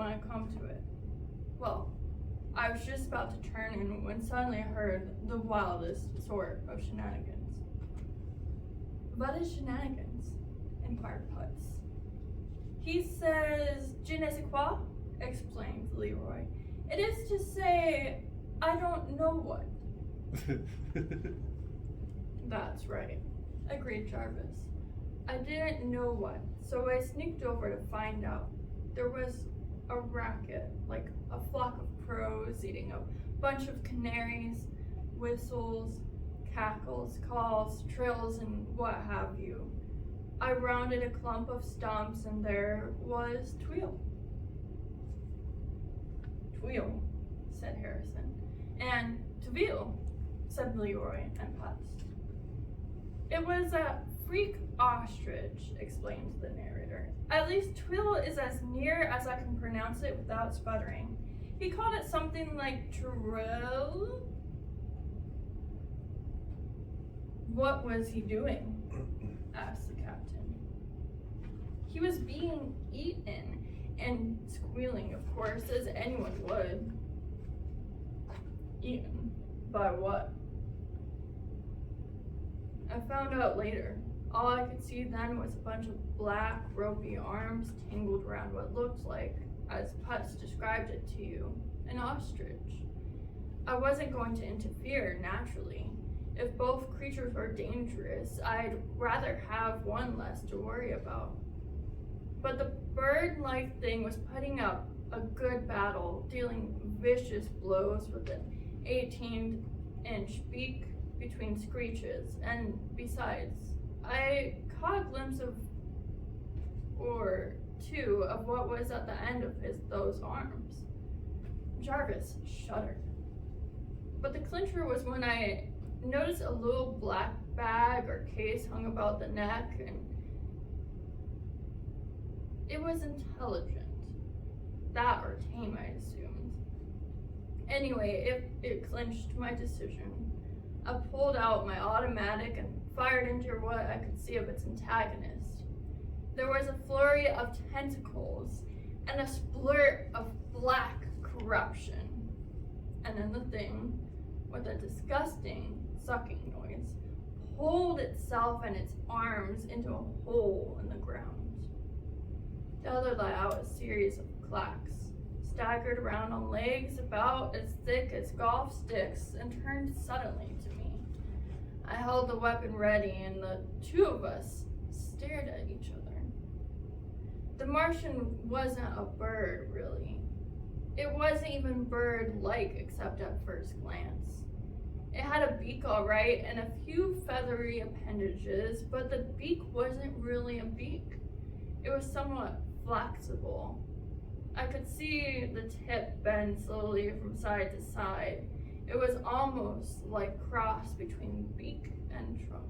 when I come to it. Well, I was just about to turn in when suddenly I heard the wildest sort of shenanigans. What is shenanigans? Inquired Putz. He says, je ne sais quoi, explained Leroy. It is to say, I don't know what. That's right, agreed Jarvis. I didn't know what, so I sneaked over to find out. There was a racket, like a flock of crows eating a bunch of canaries, whistles, cackles, calls, trills, and what have you. I rounded a clump of stumps and there was Tweel. Tweel, said Harrison. And Tweel, said Leroy and Putz. It was a freak ostrich, explained the narrator. At least Tweel is as near as I can pronounce it without sputtering. He called it something like trill. What was he doing? Asked the captain. He was being eaten and squealing, of course, as anyone would. Eaten? By what? I found out later. All I could see then was a bunch of black, ropey arms tangled around what looked like, as Putz described it to you, an ostrich. I wasn't going to interfere, naturally. If both creatures were dangerous, I'd rather have one less to worry about. But the bird-like thing was putting up a good battle, dealing vicious blows with an 18-inch beak between screeches, and besides, I caught a glimpse of, or two, of what was at the end of those arms. Jarvis shuddered. But the clincher was when I noticed a little black bag or case hung about the neck, and it was intelligent. That or tame, I assumed. Anyway, it clinched my decision. I pulled out my automatic and fired into what I could see of its antagonist. There was a flurry of tentacles and a splurt of black corruption. And then the thing, with a disgusting sucking noise, pulled itself and its arms into a hole in the ground. The other let out a series of clacks, staggered around on legs about as thick as golf sticks, and turned suddenly to me. I held the weapon ready, and the two of us stared at each other. The Martian wasn't a bird, really. It wasn't even bird-like, except at first glance. It had a beak, all right, and a few feathery appendages, but the beak wasn't really a beak. It was somewhat flexible. I could see the tip bend slowly from side to side. It was almost like a cross between beak and trunk.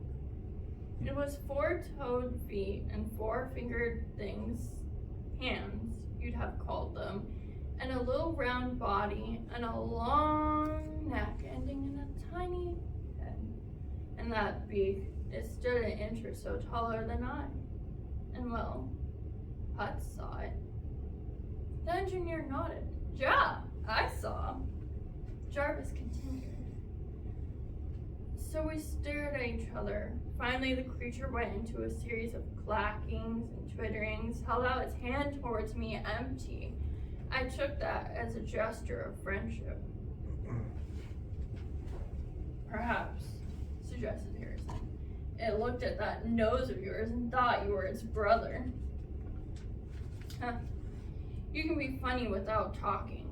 It was 4-toed feet and 4-fingered things, hands, you'd have called them, and a little round body and a long neck ending in a tiny head. And that beak, it stood an inch or so taller than I. And well, Putz saw it. The engineer nodded. Yeah, I saw. Jarvis continued. So we stared at each other. Finally, the creature went into a series of clackings and twitterings, held out its hand towards me empty. I took that as a gesture of friendship. Perhaps, suggested Harrison. It looked at that nose of yours and thought you were its brother. Huh. You can be funny without talking.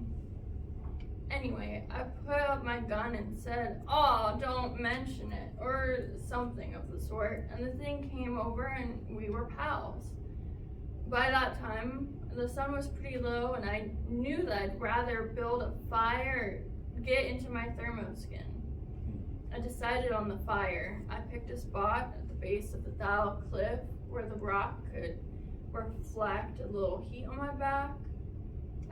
Anyway, I put up my gun and said, "Oh, don't mention it," or something of the sort, and the thing came over and we were pals. By that time, the sun was pretty low and I knew that I'd rather build a fire or get into my thermoskin. I decided on the fire. I picked a spot at the base of the Thal cliff where the rock could reflect a little heat on my back.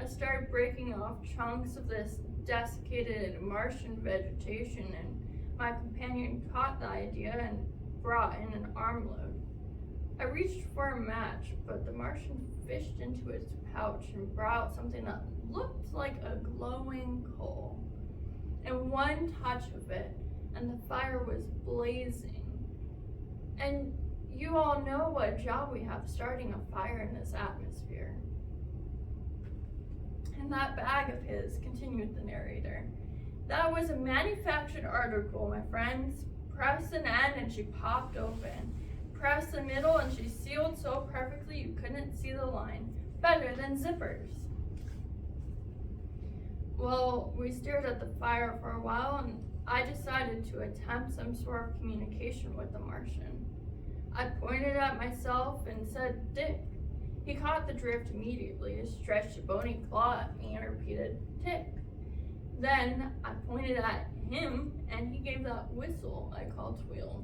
I started breaking off chunks of this desiccated Martian vegetation, and my companion caught the idea and brought in an armload. I reached for a match, but the Martian fished into its pouch and brought out something that looked like a glowing coal. And one touch of it, and the fire was blazing. And you all know what job we have starting a fire in this atmosphere. And that bag of his, continued the narrator, that was a manufactured article, my friends. Press an end and she popped open. Press the middle and she sealed so perfectly you couldn't see the line. Better than zippers. Well, we stared at the fire for a while and I decided to attempt some sort of communication with the Martian. I pointed at myself and said, Dick. He caught the drift immediately, stretched a bony claw at me and repeated, Tick. Then I pointed at him and he gave that whistle I call Tweel.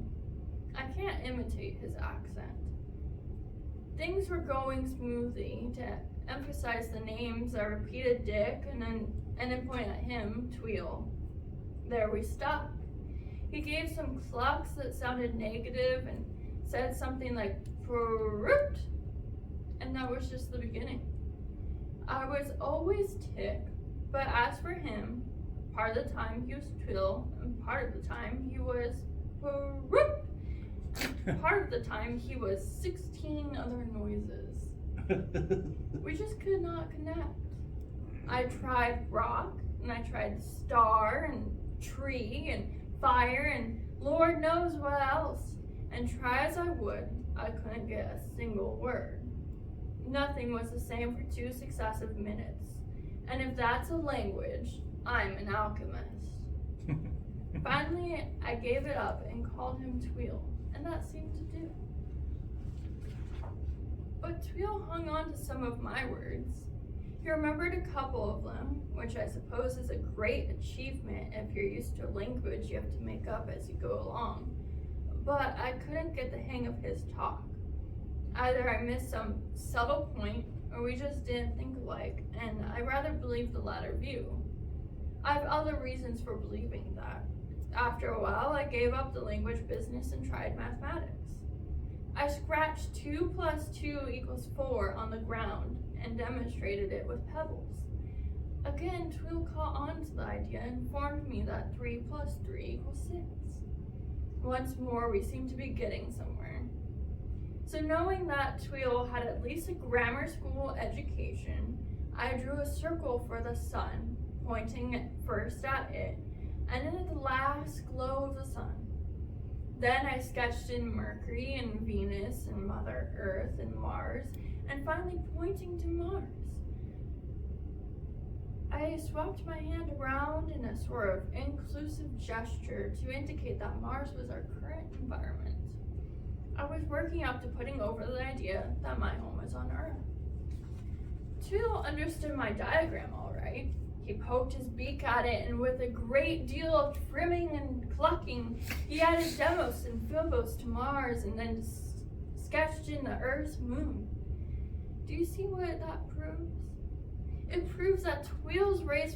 I can't imitate his accent. Things were going smoothly. To emphasize the names, I repeated Dick and then pointed at him, Tweel. There we stopped. He gave some clucks that sounded negative and said something like fruit, and that was just the beginning. I was always Tick, but as for him, part of the time he was Tweel, and part of the time he was fruit. Part of the time he was 16 other noises. We just could not connect. I tried rock, and I tried star, and tree, and fire, and Lord knows what else. And try as I would, I couldn't get a single word. Nothing was the same for 2 successive minutes. And if that's a language, I'm an alchemist. Finally, I gave it up and called him Tweel, and that seemed to do. But Tweel hung on to some of my words. He remembered a couple of them, which I suppose is a great achievement if you're used to a language you have to make up as you go along. But I couldn't get the hang of his talk. Either I missed some subtle point, or we just didn't think alike, and I rather believe the latter view. I have other reasons for believing that. After a while, I gave up the language business and tried mathematics. I scratched 2 + 2 = 4 on the ground and demonstrated it with pebbles. Again, Tweel caught on to the idea and informed me that 3 + 3 = 6. Once more, we seemed to be getting somewhere. So knowing that Tweel had at least a grammar school education, I drew a circle for the sun, pointing first at it, and then at the last glow of the sun. Then I sketched in Mercury and Venus and Mother Earth and Mars, and finally pointing to Mars. I swapped my hand around in a sort of inclusive gesture to indicate that Mars was our current environment. I was working up to putting over the idea that my home was on Earth. Tweel understood my diagram all right. He poked his beak at it, and with a great deal of trimming and clucking, he added Deimos and Phobos to Mars and then sketched in the Earth's moon. Do you see what that proves? It proves that Tweel's race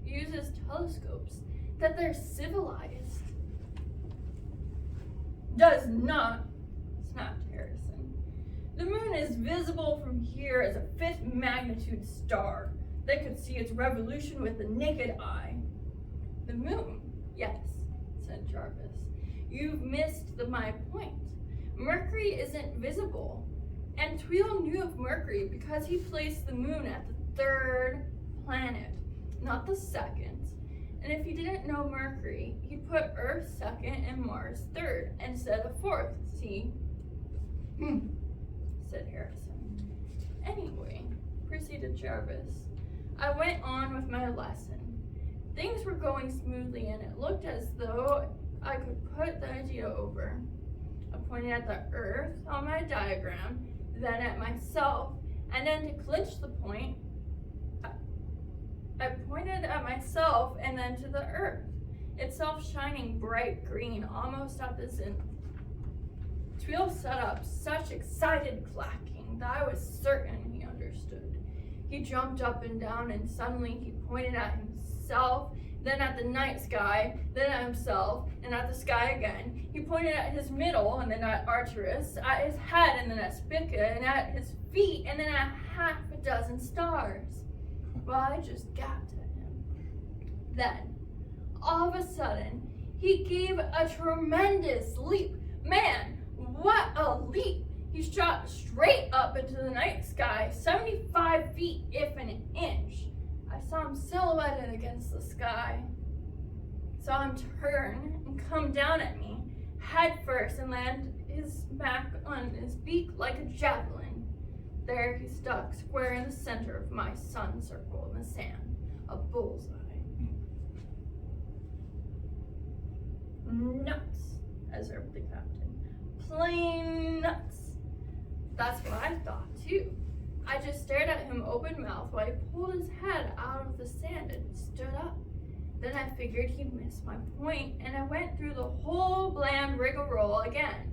uses telescopes, that they're civilized. Does not, snapped Harrison. The moon is visible from here as a 5th magnitude star. They could see its revolution with the naked eye. The moon? Yes, said Jarvis. You've missed my point. Mercury isn't visible. And Tweel knew of Mercury because he placed the moon at the 3rd planet, not the 2nd. And if he didn't know Mercury, he put Earth 2nd and Mars 3rd instead of 4th, see? Said Harrison. Anyway, proceeded Jarvis, I went on with my lesson. Things were going smoothly and it looked as though I could put the idea over. I pointed at the Earth on my diagram, then at myself, and then to clinch the point, I pointed at myself and then to the Earth, itself shining bright green almost at the zenith. Tweel set up such excited clacking that I was certain he understood. He jumped up and down and suddenly he pointed at himself, then at the night sky, then at himself, and at the sky again. He pointed at his middle, and then at Arcturus, at his head, and then at Spica, and at his feet, and then at half a dozen stars. Well, I just gaped at him. Then, all of a sudden, he gave a tremendous leap. Man, what a leap! He shot straight up into the night sky, 75 feet, if an inch. I saw him silhouetted against the sky. Saw him turn and come down at me, head first, and land his back on his beak like a javelin. There he stuck, square in the center of my sun circle in the sand, a bullseye. Nuts, observed the captain. Plain nuts. That's what I thought too. I just stared at him open-mouthed while he pulled his head out of the sand and stood up. Then I figured he'd missed my point, and I went through the whole bland rigmarole again,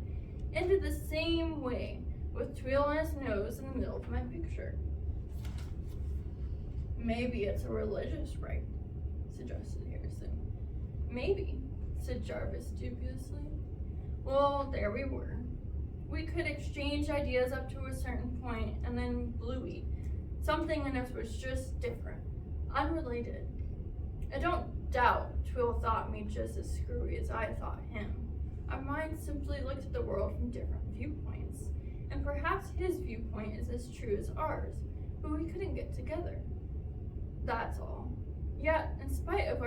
into the same way, with Tweel on his nose in the middle of my picture. Maybe it's a religious rite, suggested Harrison. Maybe, said Jarvis dubiously. Well, there we were. We could exchange ideas up to a certain point, and then Bluey. Something in us was just different, unrelated. I don't doubt Tweel thought me just as screwy as I thought him. Our minds simply looked at the world from different viewpoints, and perhaps his viewpoint is as true as ours, but we couldn't get together. That's all. Yet, in spite of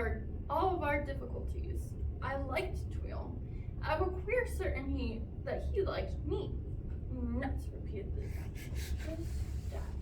all of our difficulties, I liked Tweel. I have a queer certainty that he liked me. Nuts, repeated the captain. Just that.